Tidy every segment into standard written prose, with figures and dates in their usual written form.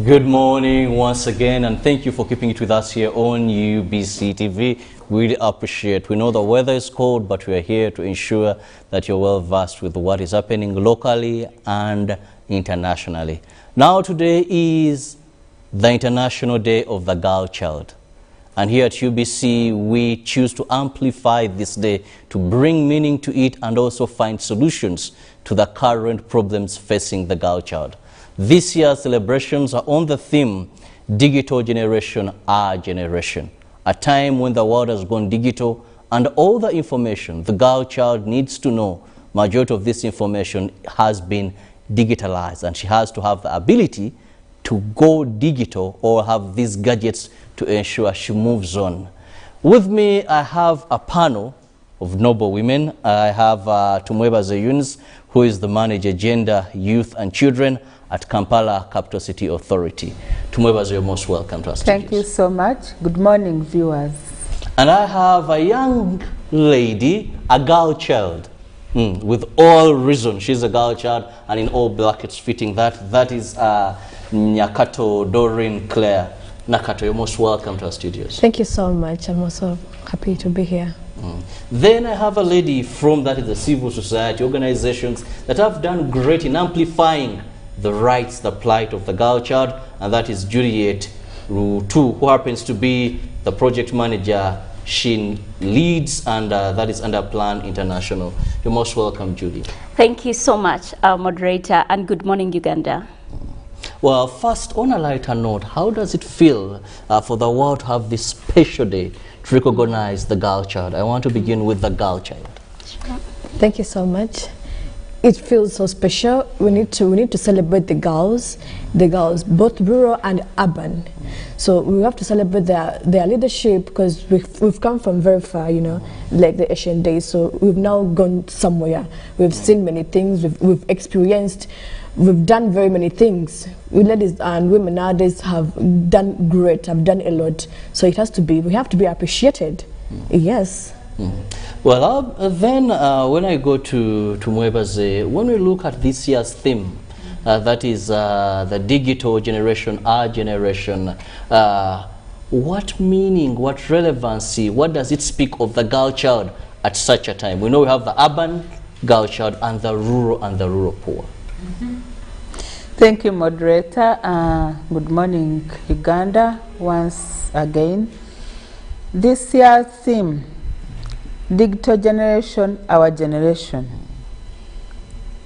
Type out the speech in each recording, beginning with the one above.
Good morning once again, and thank you for keeping it with us here on UBC TV. We really appreciate. We know the weather is cold, but we are here to ensure that you're well versed with what is happening locally and internationally. Now today is the International Day of the Girl Child. And here at UBC, we choose to amplify this day to bring meaning to it and also find solutions to the current problems facing the girl child. This year's celebrations are on the theme, Digital Generation, Our Generation, a time when the world has gone digital and all the information the girl child needs to know, majority of this information has been digitalized, and she has to have the ability to go digital or have these gadgets to ensure she moves on. With me, I have a panel of noble women. I have Tumweba Zeyuns, who is the manager, Gender, Youth and Children at Kampala Capital City Authority. Tumweba, you're most welcome to us. Thank you so much. Good morning, viewers. And I have a young lady, a girl child, with all reason. She's a girl child, and in all brackets fitting that. That is Nyakato Doreen Claire. Nakato, you're most welcome to our studios. Thank you so much. I'm also happy to be here. Then I have a lady from that is the civil society organizations that have done great in amplifying the rights, the plight of the girl child, and that is Juliet Rutu, who happens to be the project manager. She leads, and that is under Plan International. You're most welcome, Julie. Thank you so much, moderator, and good morning, Uganda. Well, first, on a lighter note, how does it feel for the world to have this special day to recognize the girl child? I want to begin with the girl child. Sure. Thank you so much. It feels so special. We need to celebrate the girls, both rural and urban. So we have to celebrate their leadership, because we've come from very far, you know, like the Asian days. So we've now gone somewhere. We've seen many things. We've experienced. We've done very many things. We ladies and women nowadays have done great. Have done a lot. So it has to be. We have to be appreciated. Yes. Well, then when I go to Mwebaze, when we look at this year's theme, that is the digital generation, our generation, what meaning, what relevancy, what does it speak of the girl child at such a time? We know we have the urban girl child and the rural poor. Thank you, moderator. Good morning, Uganda, once again. This year's theme, Digital Generation, Our Generation.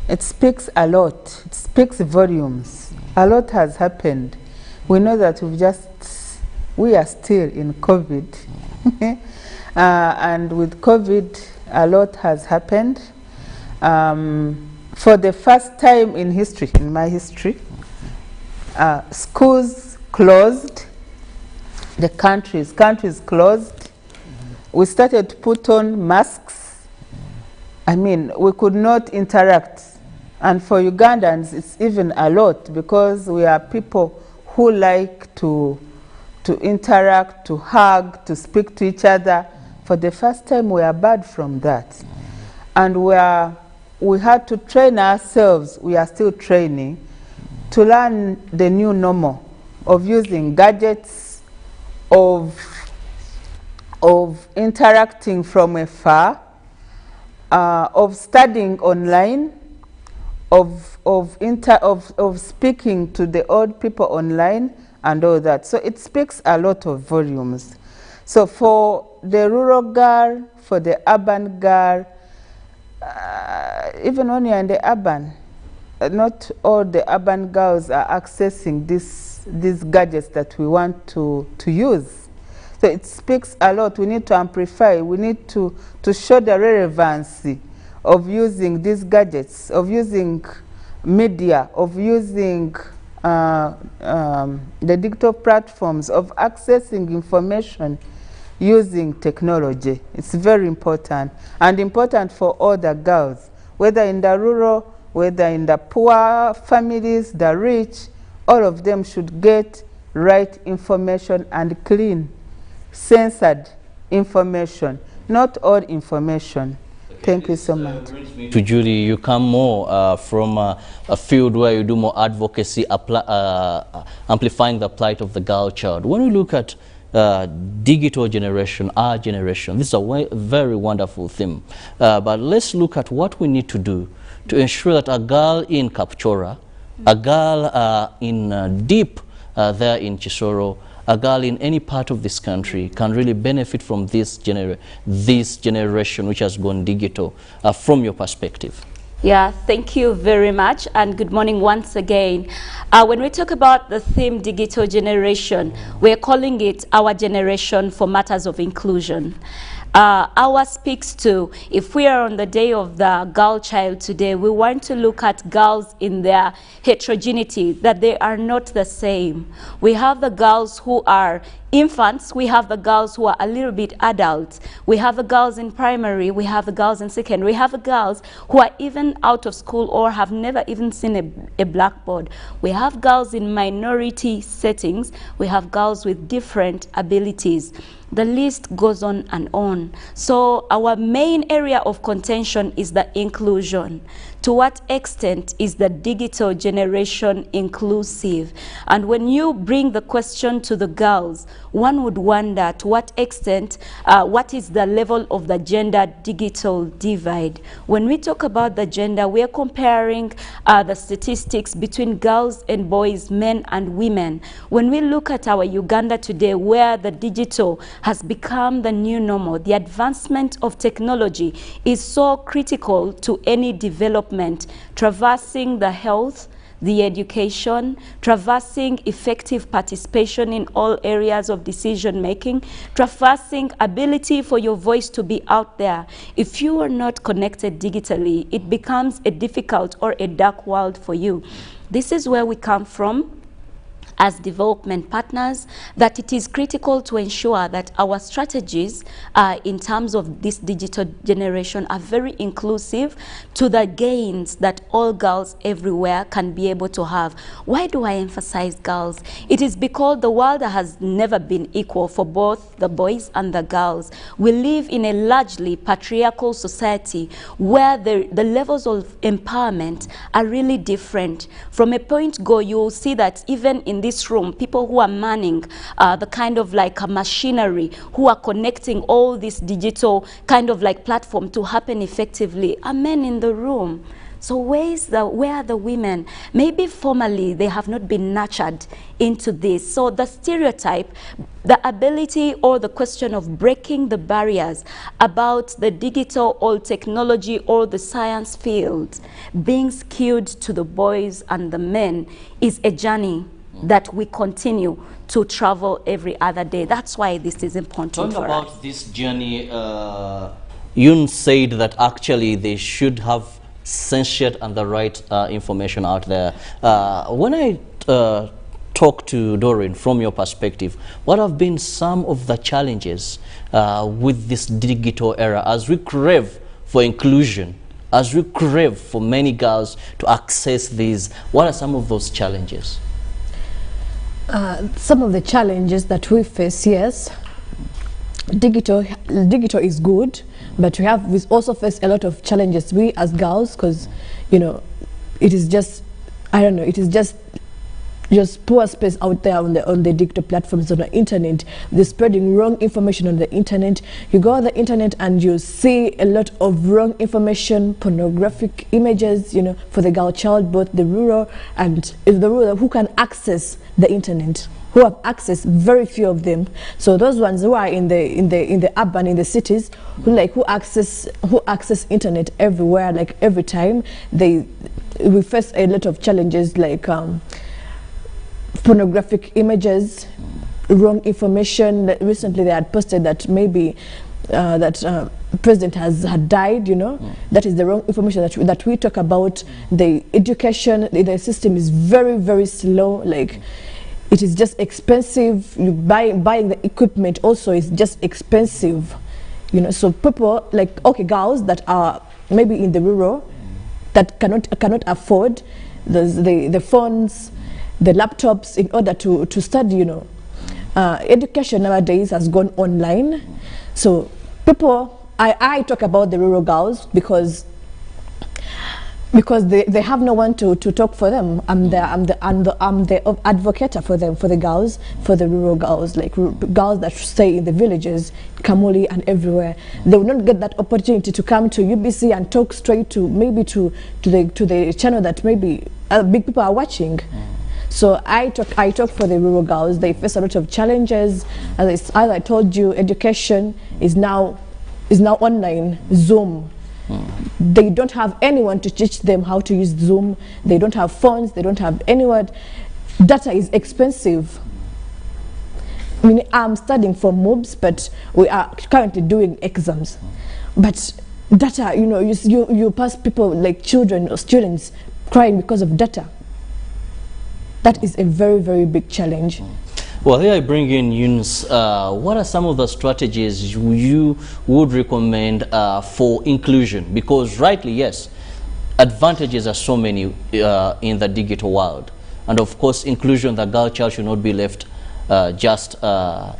It speaks a lot. It speaks volumes. A lot has happened. We know that we are still in COVID. And with COVID, a lot has happened. For the first time in history, in my history, schools closed, the countries closed. We started to put on masks. I mean, we could not interact. And for Ugandans, it's even a lot, because we are people who like to interact, to hug, to speak to each other. For the first time, we are barred from that. And we had to train ourselves, we are still training, to learn the new normal of using gadgets, of interacting from afar, of studying online, of speaking to the old people online, and all that. So it speaks a lot of volumes. So for the rural girl, for the urban girl, even when you're in the urban, not all the urban girls are accessing these gadgets that we want to use. So it speaks a lot. We need to amplify. We need to show the relevancy of using these gadgets, of using media, of using the digital platforms, of accessing information using technology. It's very important, and important for all the girls, whether in the rural, whether in the poor families, the rich. All of them should get right information and clean, censored information, not all information. Thank you so much. Brings me to Judy, you come more from a field where you do more advocacy, amplifying the plight of the girl child. When we look at digital generation, our generation, this is a very wonderful theme. But let's look at what we need to do to ensure that a girl in Kapchora, a girl in deep there in Chisoro, a girl in any part of this country can really benefit from this generation which has gone digital, from your perspective. Yeah, thank you very much, and good morning once again. When we talk about the theme digital generation, we're calling it our generation for matters of inclusion. Our speaks to, if we are on the day of the girl child today, we want to look at girls in their heterogeneity, that they are not the same. We have the girls who are infants, we have the girls who are a little bit adult, we have the girls in primary, we have the girls in secondary, we have the girls who are even out of school or have never even seen a blackboard. We have girls in minority settings, we have girls with different abilities. The list goes on and on. So our main area of contention is the inclusion. To what extent is the digital generation inclusive? And when you bring the question to the girls, one would wonder to what extent, what is the level of the gender digital divide? When we talk about the gender, we are comparing the statistics between girls and boys, men and women. When we look at our Uganda today, where the digital has become the new normal, the advancement of technology is so critical to any development, traversing the health, the education, traversing effective participation in all areas of decision making, traversing ability for your voice to be out there. If you are not connected digitally, it becomes a difficult or a dark world for you. This is where we come from as development partners, that it is critical to ensure that our strategies in terms of this digital generation are very inclusive to the gains that all girls everywhere can be able to have. Why do I emphasize girls? It is because the world has never been equal for both the boys and the girls. We live in a largely patriarchal society where the levels of empowerment are really different. From a point go, you will see that even in this room, people who are manning the kind of like a machinery, who are connecting all this digital kind of like platform to happen effectively, are men in the room. So where are the women? Maybe formally they have not been nurtured into this. So the stereotype, the ability or the question of breaking the barriers about the digital or technology or the science field being skewed to the boys and the men is a journey that we continue to travel every other day. That's why this is important for us. Talking about this journey, Yoon said that actually they should have censored and the right information out there. When I talk to Doreen, from your perspective, what have been some of the challenges with this digital era as we crave for inclusion, as we crave for many girls to access these? What are some of those challenges? Some of the challenges that we face, yes, digital is good, but we also face a lot of challenges, we as girls, because, you know, it is just, I don't know, it is just poor space out there on the digital platforms, on the internet. They're spreading wrong information on the internet. You go on the internet and you see a lot of wrong information, pornographic images, you know, for the girl child, both the rural and the rural who can access the internet, who have access, very few of them. So those ones who are in the urban, in the cities, who access internet everywhere, like every time, we face a lot of challenges, like pornographic images, wrong information. That recently they had posted that maybe president had died, you know. That is the wrong information that we talk about. The education, the system is very, very slow. Like, it is just expensive. Buying the equipment also is just expensive, you know. So people, like, okay, girls that are maybe in the rural that cannot afford the phones, the laptops in order to study, you know. Education nowadays has gone online, so people I talk about the rural girls because they have no one to talk for them. I'm the advocate for them, for the girls, for the rural girls, like girls that stay in the villages, Kamuli and everywhere. They will not get that opportunity to come to UBC and talk straight to maybe to the channel that maybe big people are watching. So I talk for the rural girls. They face a lot of challenges. As I told you, education is now online, Zoom. They don't have anyone to teach them how to use Zoom. They don't have phones. They don't have anyone. Data is expensive. I mean, I'm studying for MOOCs, but we are currently doing exams. But data, you know, you pass people like children or students crying because of data. That is a very, very big challenge. Well, here I bring in Yunus. What are some of the strategies you would recommend for inclusion? Because rightly, yes, advantages are so many in the digital world. And of course, inclusion, the girl child should not be left just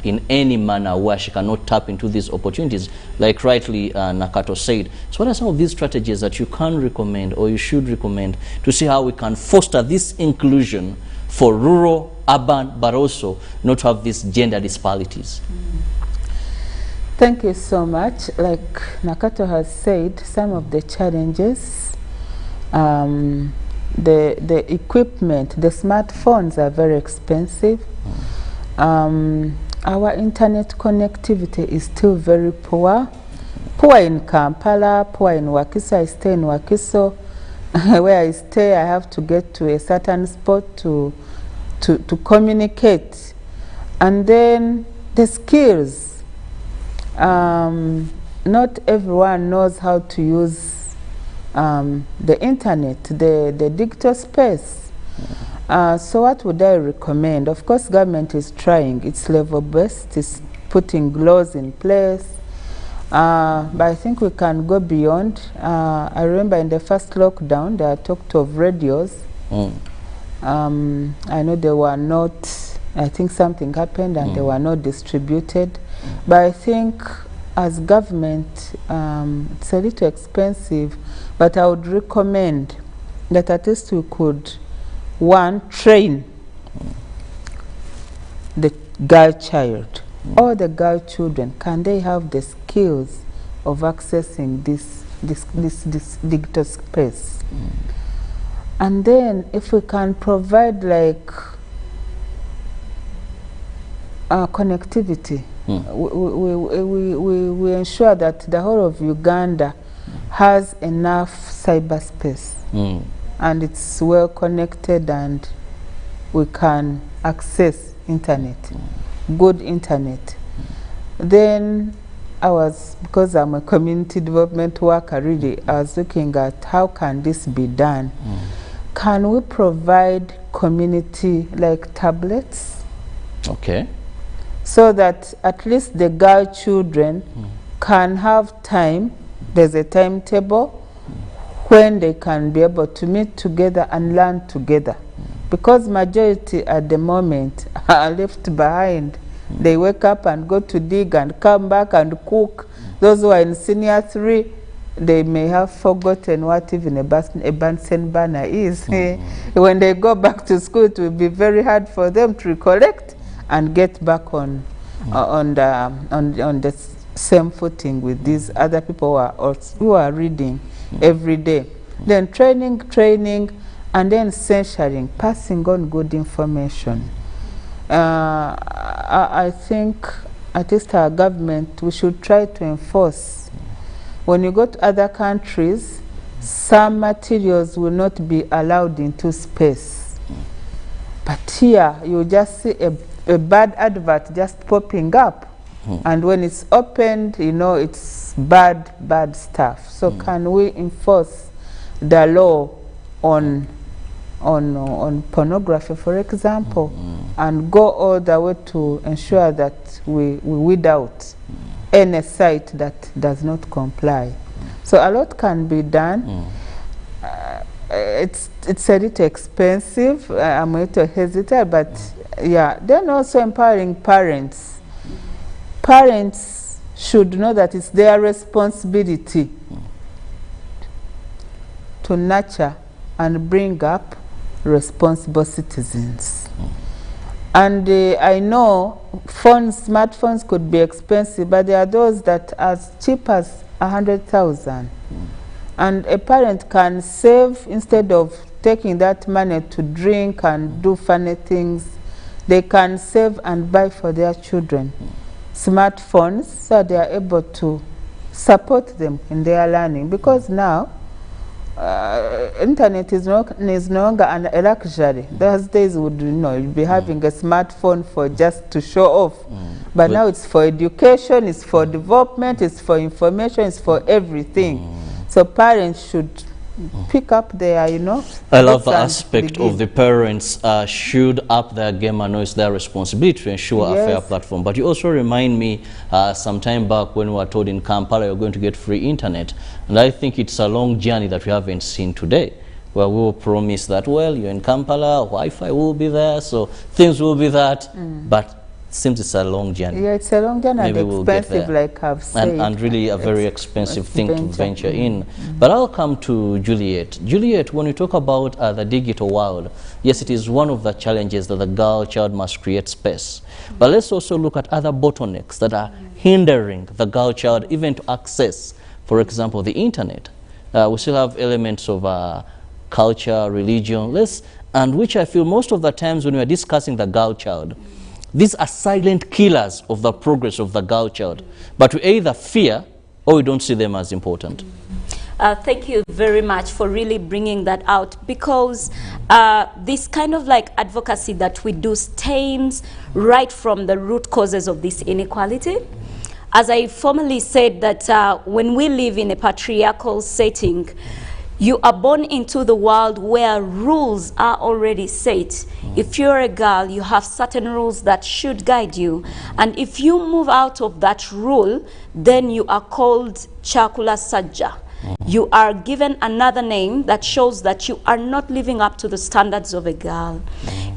in any manner where she cannot tap into these opportunities, like rightly Nakato said. So what are some of these strategies that you can recommend or you should recommend to see how we can foster this inclusion for rural, urban, but also not have these gender disparities? Thank you so much. Like Nakato has said, some of the challenges, the equipment, the smartphones are very expensive. Our internet connectivity is still very poor. Poor in Kampala, poor in Wakiso. I stay in Wakiso. Where I stay, I have to get to a certain spot to communicate. And then the skills. Not everyone knows how to use the internet, the digital space. So what would I recommend? Of course, government is trying. It's level-based. It's putting laws in place. But I think we can go beyond. I remember in the first lockdown, they talked of radios. I know they were not, I think something happened and they were not distributed. But I think as government, it's a little expensive, but I would recommend that at least we could, one, train the girl child. All the girl children, can they have the skills of accessing this digital space? And then if we can provide like connectivity, we ensure that the whole of Uganda has enough cyberspace and it's well connected and we can access internet. Good internet. Then because I'm a community development worker, really, I was looking at how can this be done. Can we provide community like tablets? Okay. So that at least the girl children can have time, there's a timetable when they can be able to meet together and learn together. Because majority at the moment are left behind. They wake up and go to dig and come back and cook. Those who are in senior 3, they may have forgotten what even a Bunsen burner is. When they go back to school, it will be very hard for them to recollect and get back on the same footing with these other people who are reading every day. Then training, and then censoring, passing on good information. I think at least our government, we should try to enforce. When you go to other countries, some materials will not be allowed into space. But here, you just see a bad advert just popping up. And when it's opened, you know, it's bad stuff. So can we enforce the law on pornography, for example, and go all the way to ensure that we weed out any site that does not comply. So a lot can be done. It's a little expensive. I'm a little hesitant, but yeah. Then also empowering parents. Parents should know that it's their responsibility to nurture and bring up responsible citizens. And I know smartphones could be expensive, but there are those that are as cheap as 100,000. And a parent can save, instead of taking that money to drink and do funny things, they can save and buy for their children smartphones so they are able to support them in their learning. Because now, internet is no longer a luxury. Those days would, you'd be having a smartphone for just to show off. But now it's for education, it's for development, it's for information, it's for everything. So parents should pick up their, I love the aspect of the parents should up their game and know it's their responsibility to ensure a fair platform. But you also remind me some time back when we were told in Kampala you're going to get free internet. And I think it's a long journey that we haven't seen today, where we will promise that, well, you're in Kampala, Wi-Fi will be there, so things will be that. But seems it's a long journey. Yeah, it's a long journey. Maybe and expensive, like I've said. And really a very expensive thing to venture in. But I'll come to Juliet. Juliet, when we talk about the digital world, yes, it is one of the challenges that the girl child must create space. But let's also look at other bottlenecks that are hindering the girl child even to access, for example, the internet. We still have elements of culture, religion, and which I feel most of the times when we are discussing the girl child, these are silent killers of the progress of the girl child. But we either fear or we don't see them as important. Thank you very much for really bringing that out, because this kind of like advocacy that we do stems right from the root causes of this inequality. As I formerly said that when we live in a patriarchal setting, you are born into the world where rules are already set. If you're a girl, you have certain rules that should guide you. And if you move out of that rule, then you are called Chakula Sajja. You are given another name that shows that you are not living up to the standards of a girl.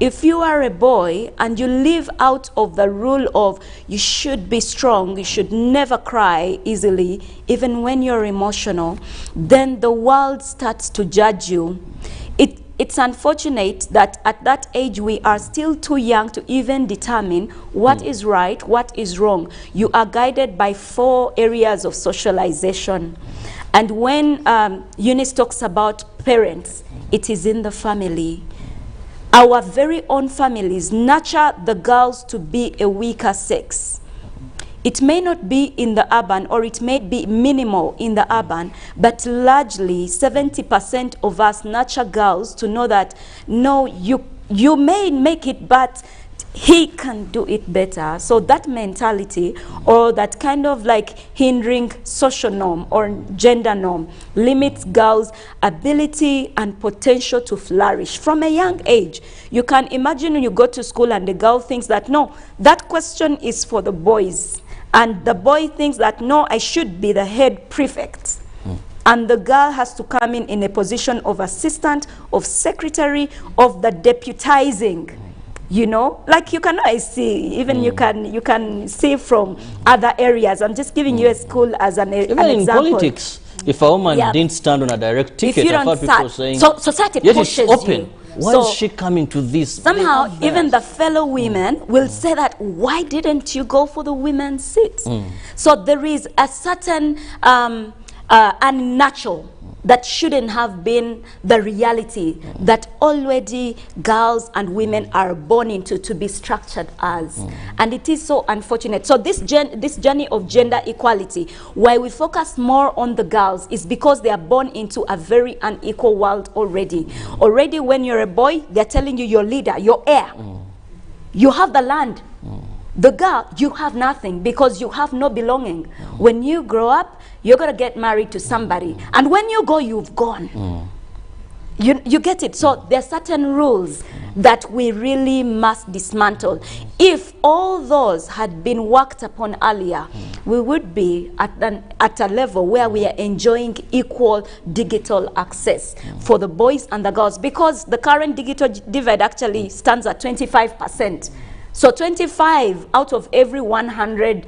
If you are a boy and you live out of the rule of you should be strong, you should never cry easily, even when you're emotional, then the world starts to judge you. It's unfortunate that at that age we are still too young to even determine what is right, what is wrong. You are guided by 4 areas of socialization. And when Eunice talks about parents, it is in the family. Our very own families nurture the girls to be a weaker sex. It may not be in the urban, or it may be minimal in the urban, but largely 70% of us nurture girls to know that, no, you may make it, but he can do it better. So that mentality, or that kind of like hindering social norm or gender norm, limits girls' ability and potential to flourish from a young age. You can imagine when you go to school and the girl thinks that, no, that question is for the boys. And the boy thinks that, no, I should be the head prefect. And the girl has to come in a position of assistant, of secretary, of the deputizing. You know, like you can see, even you can see from other areas. I'm just giving you a school as an example. Even in politics, if a woman didn't stand on a direct ticket, I've heard people saying, so society pushes open. you. Why is she coming to this? Somehow, even the fellow women will say that, why didn't you go for the women's seats? So there is a certain unnatural that shouldn't have been the reality that already girls and women are born into to be structured as. And it is so unfortunate. So this journey of gender equality, why we focus more on the girls, is because they are born into a very unequal world already. Already when you're a boy, they're telling you you're leader, you're heir. You have the land. The girl, you have nothing because you have no belonging. When you grow up, you're going to get married to somebody. And when you go, you've gone. You get it? So there are certain rules that we really must dismantle. If all those had been worked upon earlier, we would be at a level where we are enjoying equal digital access for the boys and the girls. Because the current digital divide actually stands at 25%. So 25 out of every 100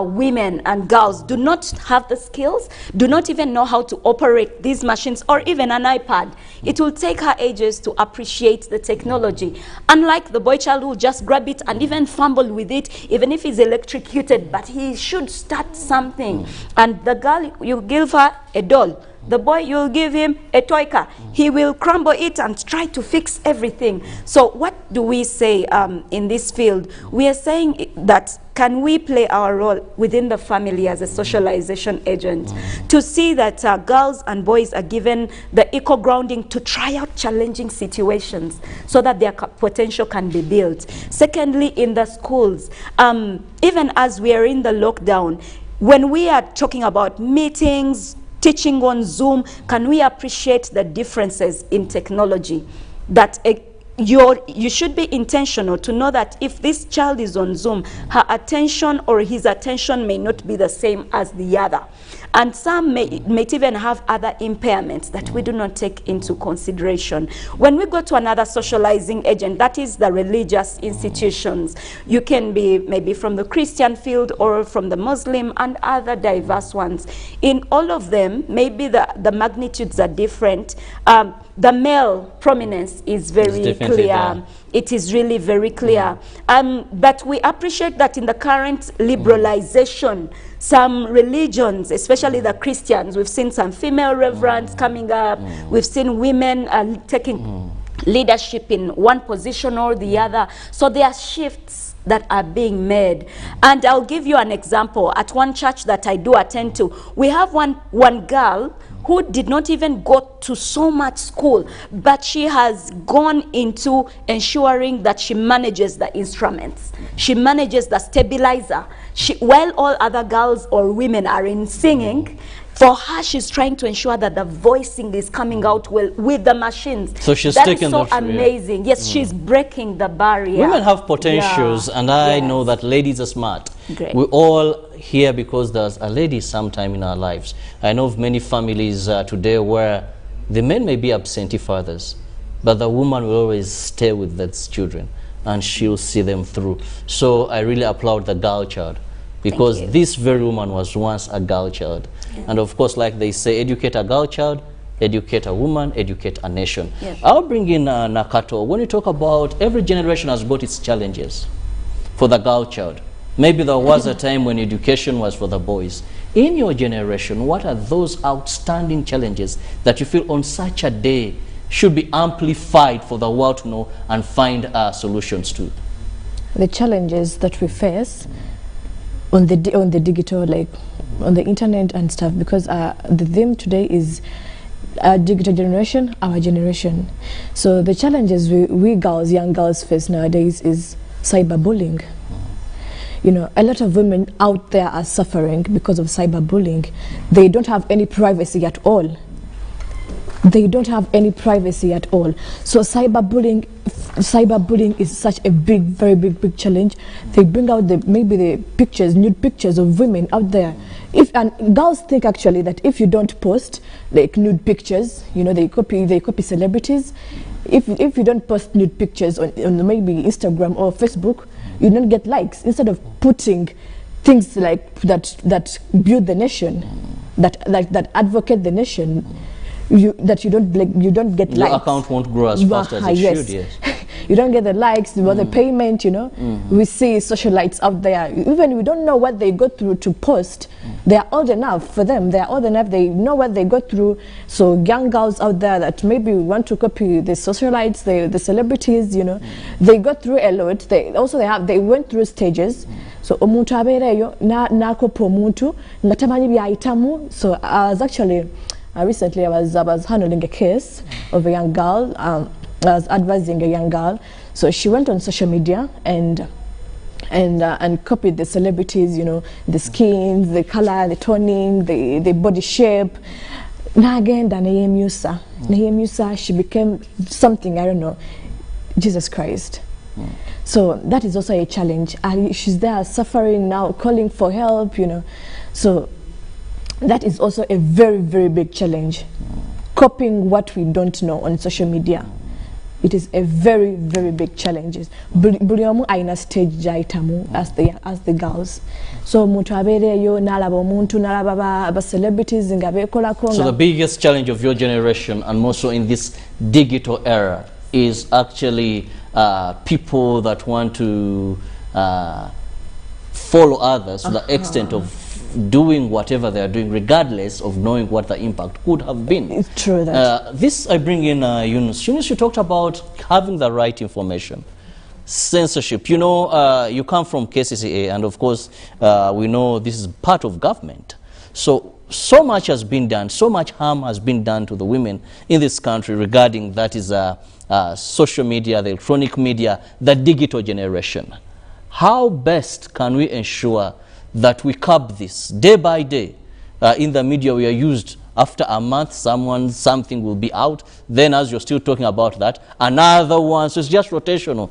women and girls do not have the skills, do not even know how to operate these machines or even an iPad. It will take her ages to appreciate the technology. Unlike the boy child who will just grab it and even fumble with it, even if he's electrocuted, but he should start something. And the girl, you give her a doll. The boy, you'll give him a toy car. He will crumble it and try to fix everything. So what do we say in this field? We are saying that can we play our role within the family as a socialization agent to see that girls and boys are given the equal grounding to try out challenging situations so that their potential can be built. Secondly, in the schools, even as we are in the lockdown, when we are talking about meetings, teaching on Zoom, can we appreciate the differences in technology? That you should be intentional to know that if this child is on Zoom, her attention or his attention may not be the same as the other. And some may even have other impairments that we do not take into consideration. When we go to another socializing agent, that is the religious institutions, you can be maybe from the Christian field or from the Muslim and other diverse ones. In all of them, maybe the magnitudes are different. The male prominence is very clear. There. It is really very clear. But we appreciate that in the current liberalization, some religions, especially the Christians, we've seen some female reverends coming up. We've seen women taking leadership in one position or the other. So there are shifts that are being made. And I'll give you an example. At one church that I do attend to, we have one girl who did not even go to so much school, but she has gone into ensuring that she manages the instruments. She manages the stabilizer. While all other girls or women are in singing, for her, she's trying to ensure that the voicing is coming out well with the machines. So she's that taking is so amazing. Yes, she's breaking the barrier. Women have potentials, and I know that ladies are smart. Great. We all here because there's a lady sometime in our lives. I know of many families today where the men may be absentee fathers, but the woman will always stay with those children, and she'll see them through. So I really applaud the girl child, because this very woman was once a girl child. And of course, like they say, educate a girl child, educate a woman, educate a nation. Yes. I'll bring in Nakato. When you talk about every generation has got its challenges for the girl child. Maybe there was a time when education was for the boys. In your generation, what are those outstanding challenges that you feel on such a day should be amplified for the world to know and find solutions to? The challenges that we face on the digital, like on the internet and stuff, because the theme today is digital generation, our generation. So the challenges we girls, young girls face nowadays is cyberbullying. You know, a lot of women out there are suffering because of cyberbullying. They don't have any privacy at all. They don't have any privacy at all. So cyberbullying is such a very big challenge. They bring out maybe the pictures, nude pictures of women out there. And girls think actually that if you don't post like nude pictures, you know, they copy celebrities. If you don't post nude pictures on maybe Instagram or Facebook, you don't get likes. Instead of putting things like that build the nation, that advocate the nation, you don't get likes. Your account won't grow as fast as it should. Yes. You don't get the likes, the payment, you know. We see socialites out there, even we don't know what they go through to post. They are old enough for them. They are old enough, they know what they go through. So young girls out there that maybe want to copy the socialites, the celebrities, you know, they go through a lot. They went through stages. So omuntu abeereyo nakopa omuntu nga tamanyi byayitamu. So I was actually recently I was handling a case of a young girl. I was advising a young girl. So she went on social media and copied the celebrities, you know, the skins, the color, the toning, the body shape. Now again, Musa, she became something, I don't know, Jesus Christ. So that is also a challenge. And she's there suffering now, calling for help, you know. So that is also a very big challenge. Copying what we don't know on social media. it is a very, very big challenge. Buli omu aina stage jaitamu as the girls. So muntu abeereyo nalaba omuntu nalaba ba celebrities nga bekolako. So the biggest challenge of your generation, and more so in this digital era, is actually people that want to follow others to the extent of doing whatever they are doing, regardless of knowing what the impact could have been. It's true that. This I bring in Yunus. Yunus, you talked about having the right information. Censorship. You know, you come from KCCA, and of course, we know this is part of government. So much has been done, so much harm has been done to the women in this country regarding that is social media, the electronic media, the digital generation. How best can we ensure that we curb this day by day? In the media we are used, after a month something will be out, then as you're still talking about that, another one, so it's just rotational.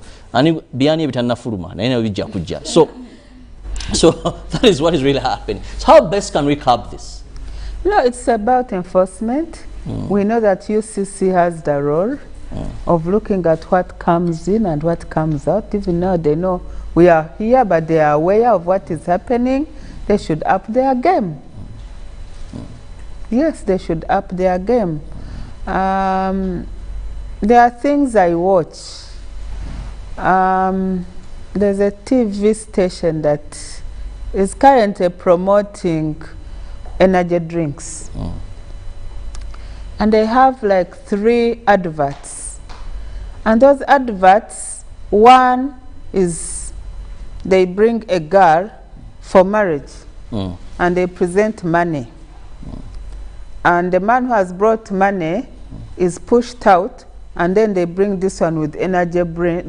So that is what is really happening. So how best can we curb this? No, it's about enforcement. We know that UCC has the role of looking at what comes in and what comes out. Even now they know we are here, but they are aware of what is happening. They should up their game. Yes, they should up their game. There are things I watch. There's a TV station that is currently promoting energy drinks. And they have like 3 adverts. And those adverts, one is they bring a girl for marriage and they present money. And the man who has brought money is pushed out, and then they bring this one with energy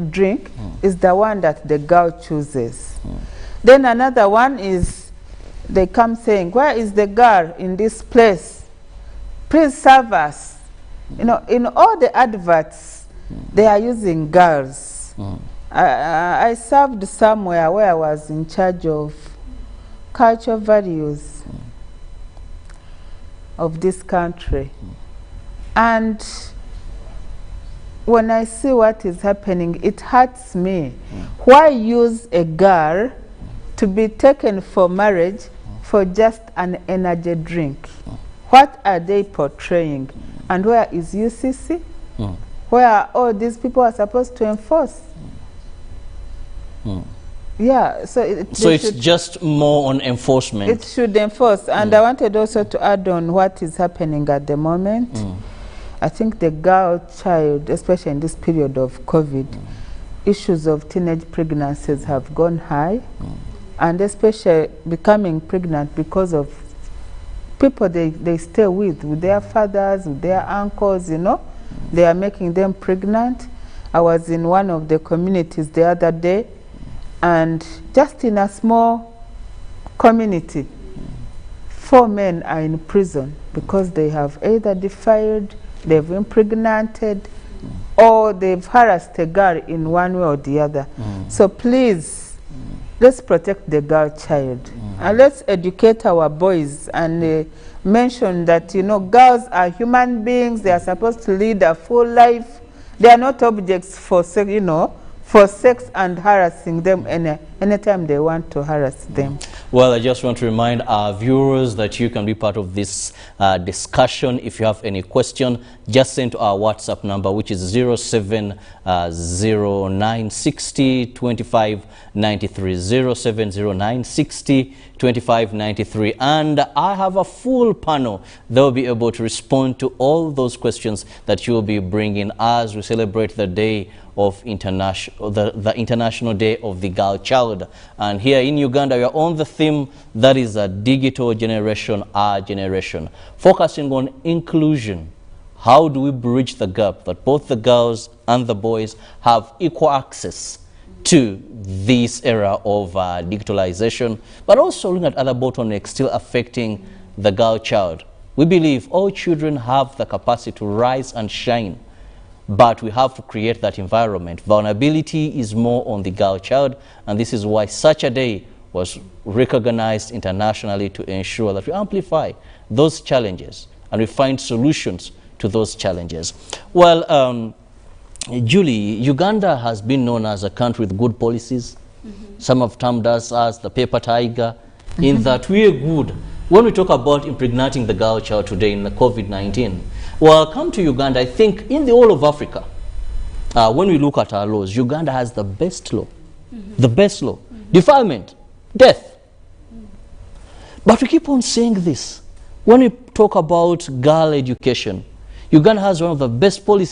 drink is the one that the girl chooses. Then another one is they come saying, where is the girl in this place? Please serve us. You know, in all the adverts, they are using girls. I served somewhere where I was in charge of cultural values of this country. And when I see what is happening, it hurts me. Why use a girl to be taken for marriage for just an energy drink? What are they portraying? And where is UCC? Where all these people are supposed to enforce? Yeah, so it's just more on enforcement. It should enforce. And I wanted also to add on what is happening at the moment. I think the girl child, especially in this period of COVID, issues of teenage pregnancies have gone high, and especially becoming pregnant because of people they stay with their fathers, with their uncles, you know. They are making them pregnant. I was in one of the communities the other day, and just in a small community, 4 men are in prison because they have either defiled, they've impregnated, or they've harassed a girl in one way or the other. So please, let's protect the girl child. And let's educate our boys and mention that, you know, girls are human beings. They are supposed to lead a full life. They are not objects for, you know, for sex and harassing them anytime they want to harass them. Well, I just want to remind our viewers that you can be part of this discussion. If you have any question, just send to our WhatsApp number, which is 0709602593, 0709602593. And I have a full panel that will be able to respond to all those questions that you will be bringing as we celebrate the day of the International Day of the Girl Child. And here in Uganda, we are on the theme that is a digital generation, our generation, focusing on inclusion. How do we bridge the gap that both the girls and the boys have equal access to this era of digitalization, but also looking at other bottlenecks still affecting the girl child? We believe all children have the capacity to rise and shine, but we have to create that environment. Vulnerability is more on the girl child, and this is why such a day was recognized internationally to ensure that we amplify those challenges and we find solutions to those challenges. Well, Julie, Uganda has been known as a country with good policies. Some have termed us as the paper tiger, in that we are good. When we talk about impregnating the girl child today in the COVID-19, well, come to Uganda, I think in the whole of Africa, when we look at our laws, Uganda has the best law. The best law. Defilement, death. But we keep on saying this. When we talk about girl education, Uganda has one of the best policies